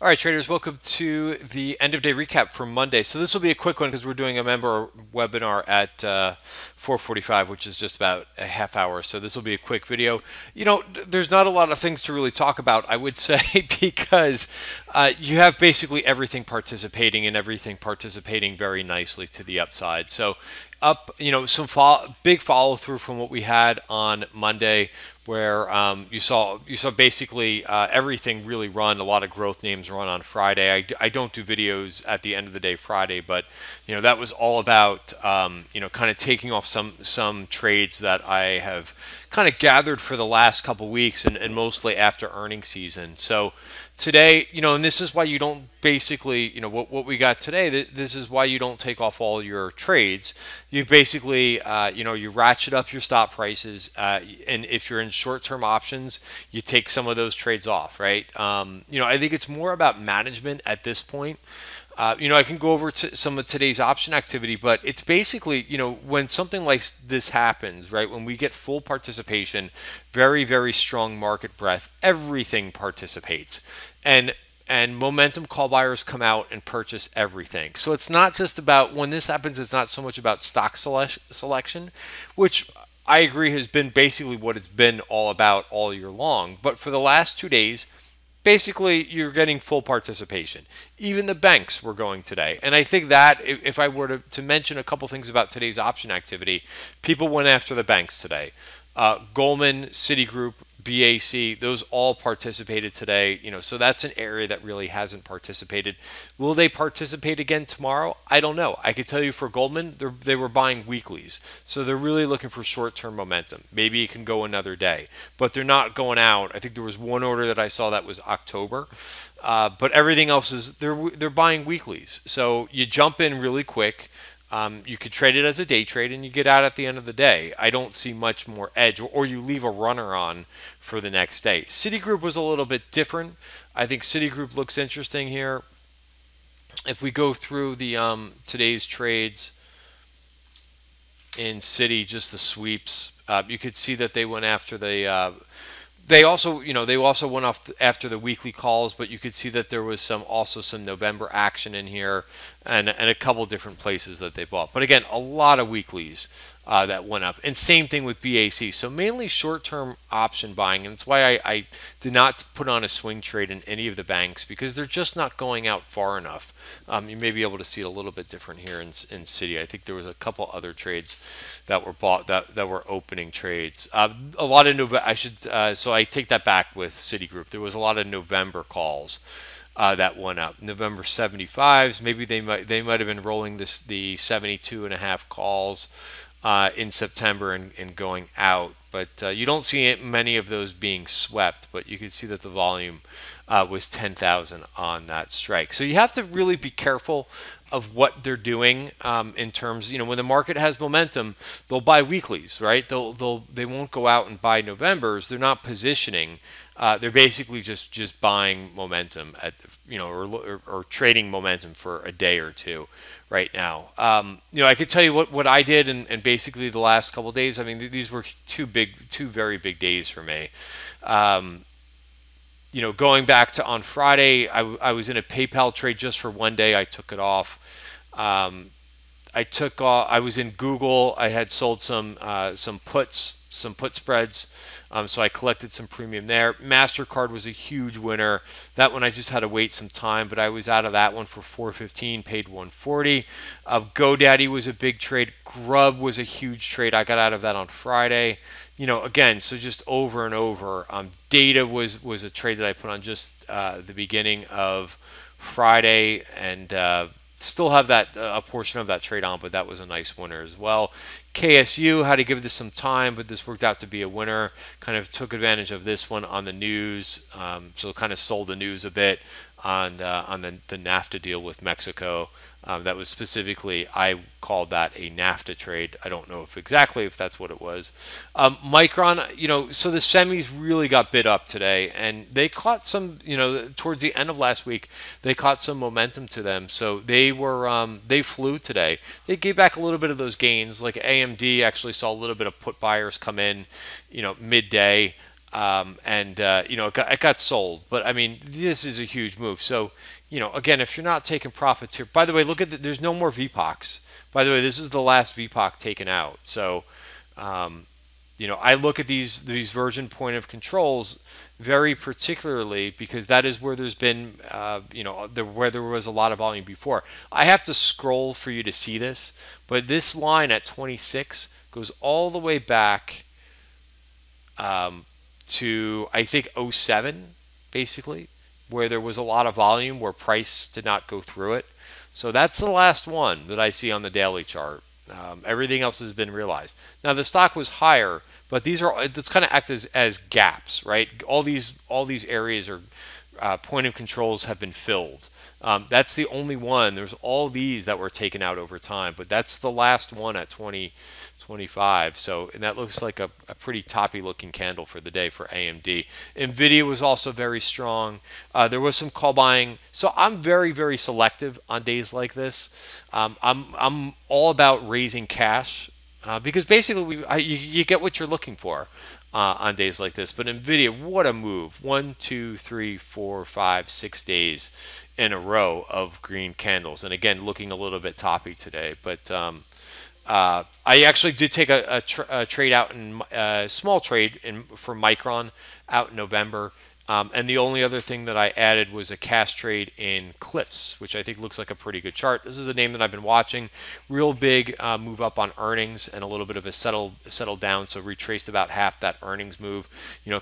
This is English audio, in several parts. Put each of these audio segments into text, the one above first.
All right, traders, welcome to the end of day recap for Monday. So this will be a quick one because we're doing a member webinar at 4:45, which is just about a half hour. So this will be a quick video. There's not a lot of things to really talk about, I would say, because you have basically everything participating and everything participating very nicely to the upside. So up, some big follow through from what we had on Monday, where you saw basically everything really run. A lot of growth names run on Friday. I don't do videos at the end of the day Friday, but that was all about kind of taking off some trades that I have kind of gathered for the last couple weeks and mostly after earnings season. So today, and this is why you don't basically, what we got today, this is why you don't take off all your trades. You basically, you ratchet up your stop prices, and if you're in short-term options, you take some of those trades off, right? I think it's more about management at this point. I can go over to some of today's option activity, but it's basically, when something like this happens, right? When we get full participation, very, very strong market breadth, everything participates. And momentum call buyers come out and purchase everything. So it's not just about, when this happens, it's not so much about stock selection, which I agree has been basically what it's been all about all year long. But for the last 2 days, basically you're getting full participation. Even the banks were going today. And I think that if I were to mention a couple things about today's option activity, people went after the banks today. Goldman, Citigroup, BAC, those all participated today. So that's an area that really hasn't participated. Will they participate again tomorrow? I don't know. I could tell you for Goldman, they were buying weeklies. So they're really looking for short-term momentum. Maybe it can go another day, but they're not going out. I think there was one order that I saw that was October. But everything else is they're buying weeklies. So you jump in really quick. You could trade it as a day trade and you get out at the end of the day. I don't see much more edge, or you leave a runner on for the next day. Citigroup was a little bit different. I think Citigroup looks interesting here. If we go through the today's trades in Citi, just the sweeps, you could see that they went after they also went off after the weekly calls, but you could see that there was also some November action in here, and a couple different places that they bought. But again, a lot of weeklies that went up, and same thing with BAC. So mainly short-term option buying, and that's why I did not put on a swing trade in any of the banks, because they're just not going out far enough. You may be able to see it a little bit different here in Citi. I think there was a couple other trades that were bought that were opening trades. A lot of so I take that back with Citigroup. There was a lot of November calls that went up. November 75s. Maybe they might have been rolling the 72.5 calls in September and going out. But you don't see many of those being swept. But you can see that the volume was 10,000 on that strike. So you have to really be careful of what they're doing in terms, when the market has momentum, they'll buy weeklies, right? They won't go out and buy Novembers. They're not positioning. They're basically just buying momentum at, or trading momentum for a day or two right now. I could tell you what I did and basically the last couple of days. I mean, these were two very big days for me. Going back to on Friday, I was in a PayPal trade just for one day. I took it off. I was in Google. I had sold some put spreads. So I collected some premium there. MasterCard was a huge winner. That one I just had to wait some time, but I was out of that one for 415, paid 140. GoDaddy was a big trade. Grub was a huge trade. I got out of that on Friday. Again, so just over and over. Data was a trade that I put on just the beginning of Friday, and still have that a portion of that trade on, but that was a nice winner as well. KSU had to give this some time, but this worked out to be a winner. Kind of took advantage of this one on the news, so kind of sold the news a bit on the NAFTA deal with Mexico. That was specifically, I called that a NAFTA trade. I don't know if that's what it was. Micron, so the semis really got bid up today, and they caught some, towards the end of last week, they caught some momentum to them. So they flew today. They gave back a little bit of those gains. Like AMD actually saw a little bit of put buyers come in, midday. it got sold. But I mean, this is a huge move. So, again, if you're not taking profits here, by the way, look at there's no more VPOCs. By the way, this is the last VPOC taken out. So, I look at these version point of controls very particularly because that is where there's been, where there was a lot of volume before. I have to scroll for you to see this, but this line at 26 goes all the way back to I think '07, basically, where there was a lot of volume where price did not go through it. So that's the last one that I see on the daily chart. Everything else has been realized. Now the stock was higher, but it's kind of act as gaps, right? All these areas are point of controls have been filled. That's the only one. There's all these that were taken out over time, but that's the last one at 2025. So, and that looks like a pretty toppy looking candle for the day for AMD. Nvidia was also very strong. There was some call buying. So I'm very, very selective on days like this. I'm all about raising cash because basically you get what you're looking for on days like this. But Nvidia, what a move! 1, 2, 3, 4, 5, 6 days in a row of green candles, and again looking a little bit toppy today. But I actually did take a trade out in small trade for Micron out in November. And the only other thing that I added was a cash trade in Cliffs, which I think looks like a pretty good chart. This is a name that I've been watching. Real big move up on earnings and a little bit of a settle down. So retraced about half that earnings move,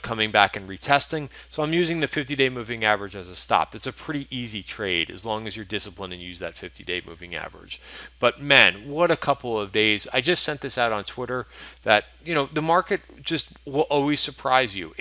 coming back and retesting. So I'm using the 50-day moving average as a stop. That's a pretty easy trade as long as you're disciplined and use that 50-day moving average. But man, what a couple of days. I just sent this out on Twitter that, the market just will always surprise you.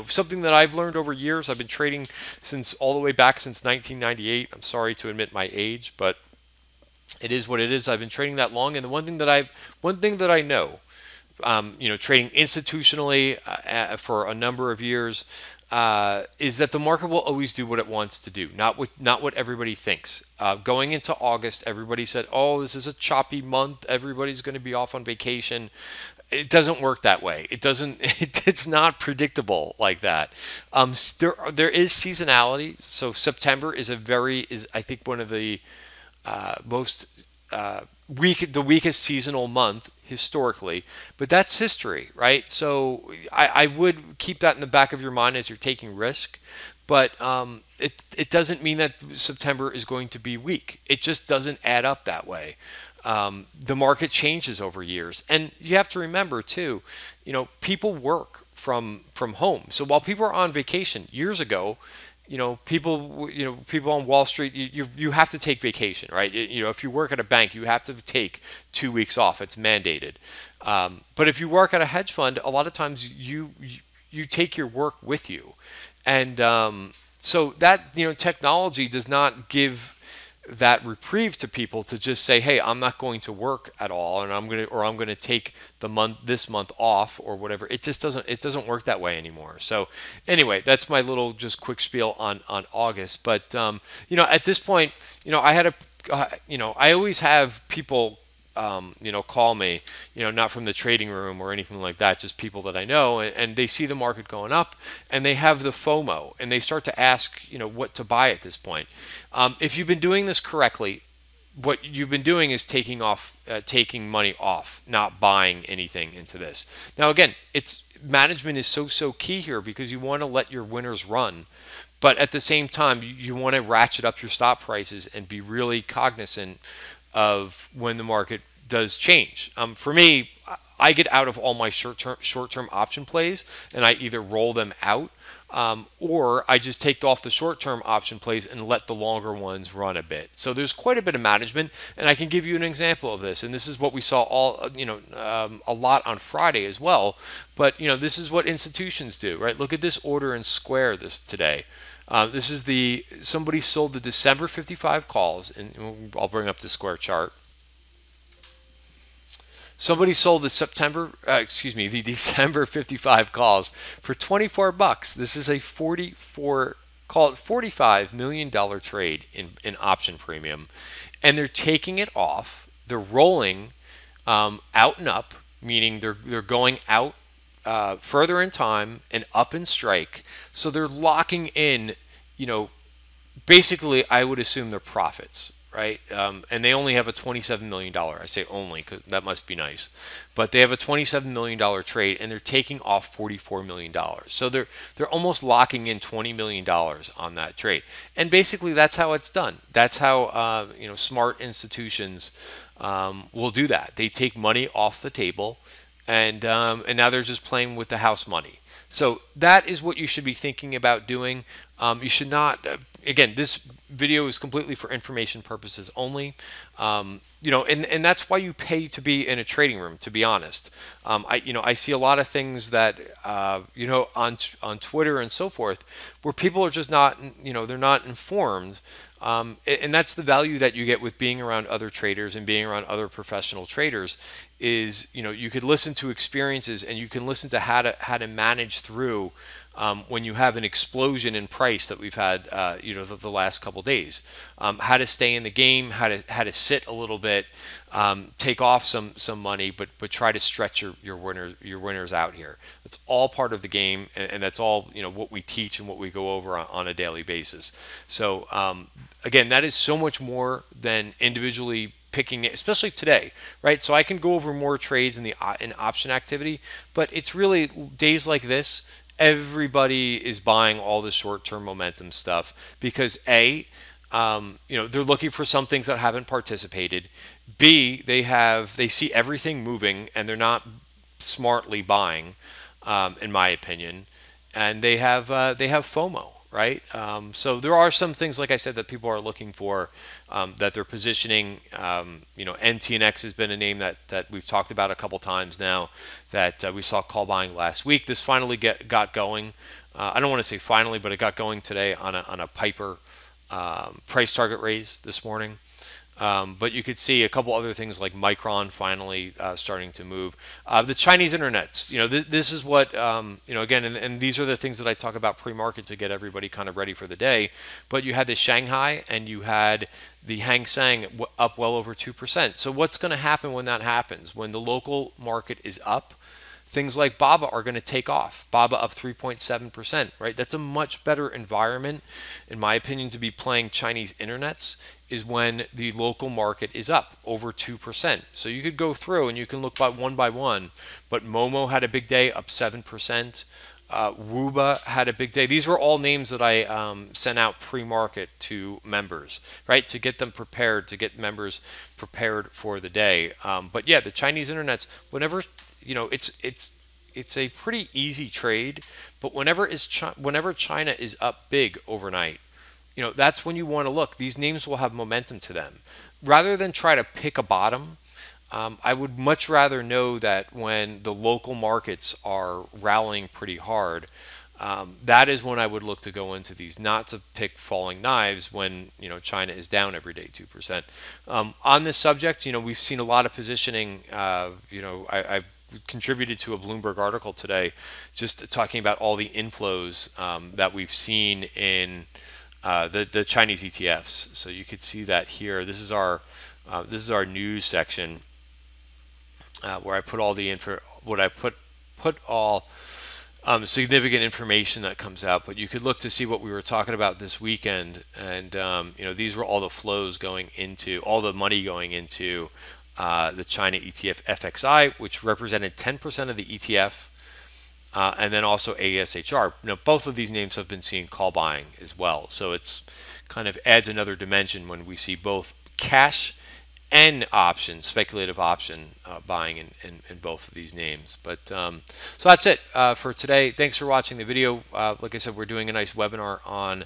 Something that I've learned over years. I've been trading since all the way back since 1998. I'm sorry to admit my age, but it is what it is. I've been trading that long, and the one thing that I know, trading institutionally for a number of years, is that the market will always do what it wants to do, not what everybody thinks. Going into August, everybody said, "Oh, this is a choppy month. Everybody's going to be off on vacation." It doesn't work that way. It doesn't. It's not predictable like that. There is seasonality. So September is I think one of the most the weakest seasonal month historically, but that's history, right? So I would keep that in the back of your mind as you're taking risk, but it doesn't mean that September is going to be weak. It just doesn't add up that way. The market changes over years, and you have to remember too, people work from home. So while people are on vacation years ago, people on Wall Street, you have to take vacation, right? If you work at a bank, you have to take 2 weeks off. It's mandated. But if you work at a hedge fund, a lot of times you take your work with you, and so that technology does not give that reprieve to people to just say, hey, I'm not going to work at all, and I'm going to take this month off or whatever. It just doesn't work that way anymore. So anyway, that's my little just quick spiel on August. But at this point, I had I always have people call me, not from the trading room or anything like that, just people that I know, and they see the market going up and they have the FOMO and they start to ask, what to buy at this point. If you've been doing this correctly, what you've been doing is taking money off, not buying anything into this. Now, again, management is so key here because you want to let your winners run. But at the same time, you want to ratchet up your stop prices and be really cognizant of when the market does change. For me, I get out of all my short-term option plays, and I either roll them out, or I just take off the short-term option plays and let the longer ones run a bit. So there's quite a bit of management, and I can give you an example of this. And this is what we saw a lot on Friday as well. But this is what institutions do, right? Look at this order in Square today. This is somebody sold the December 55 calls, and I'll bring up the Square chart. Somebody sold the December 55 calls for $24. This is a $45 million trade in option premium, and they're taking it off. They're rolling out and up, meaning they're going out further in time and up in strike. So they're locking in, you know, basically, I would assume their profits, right? And they only have a $27 million. I say only because that must be nice, but they have a $27 million trade, and they're taking off $44 million. So they're almost locking in $20 million on that trade, and basically that's how it's done. That's how smart institutions will do that. They take money off the table, and now they're just playing with the house money. So that is what you should be thinking about doing. You should not. Again, this video is completely for information purposes only. And that's why you pay to be in a trading room. To be honest, I see a lot of things that on Twitter and so forth, where people are just not, they're not informed. And that's the value that you get with being around other traders and being around other professional traders is, you could listen to experiences, and you can listen to how to manage through when you have an explosion in price that we've had, the last couple days. How to stay in the game, how to sit a little bit, take off some money, but try to stretch your winners out here. That's all part of the game, and that's all what we teach and what we go over on a daily basis. So again, that is so much more than individually picking it, especially today, right? So I can go over more trades in option activity, but it's really days like this. Everybody is buying all the short-term momentum stuff because they're looking for some things that haven't participated. B, they see everything moving, and they're not smartly buying, in my opinion, and they have FOMO, right? So there are some things, like I said, that people are looking for, that they're positioning. NTNX has been a name that we've talked about a couple times now, that we saw call buying last week. This finally got going. I don't want to say finally, but it got going today on a Piper price target raise this morning. But you could see a couple other things like Micron finally starting to move. The Chinese internets, this is what, again, and these are the things that I talk about pre-market to get everybody kind of ready for the day. But you had the Shanghai and you had the Hang Seng up well over 2%. So what's going to happen when that happens? When the local market is up, things like BABA are going to take off. BABA up 3.7%, right? That's a much better environment, in my opinion, to be playing Chinese internets, is when the local market is up over 2%. So you could go through and you can look by one, but Momo had a big day, up 7%. Wuba had a big day. These were all names that I sent out pre-market to members, right, to get them prepared, to get members prepared for the day. But yeah, the Chinese internets, whenever it's a pretty easy trade, but whenever China is up big overnight, that's when you want to look. These names will have momentum to them. Rather than try to pick a bottom, I would much rather know that when the local markets are rallying pretty hard, that is when I would look to go into these, not to pick falling knives when China is down every day 2%. On this subject, we've seen a lot of positioning. I've contributed to a Bloomberg article today, just talking about all the inflows that we've seen in the Chinese ETFs. So you could see that here. This is our news section, where I put all the info, put all significant information that comes out. But you could look to see what we were talking about this weekend, and these were all the flows going into, all the money going into the China ETF FXI, which represented 10% of the ETF. And then also ASHR. Both of these names have been seeing call buying as well. So it's kind of adds another dimension when we see both cash and option, speculative option buying in both of these names. But so that's it for today. Thanks for watching the video. Like I said, we're doing a nice webinar on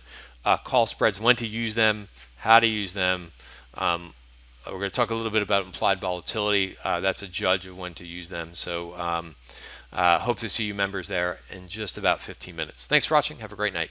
call spreads, when to use them, how to use them. We're going to talk a little bit about implied volatility. That's a judge of when to use them. So hope to see you members there in just about 15 minutes. Thanks for watching. Have a great night.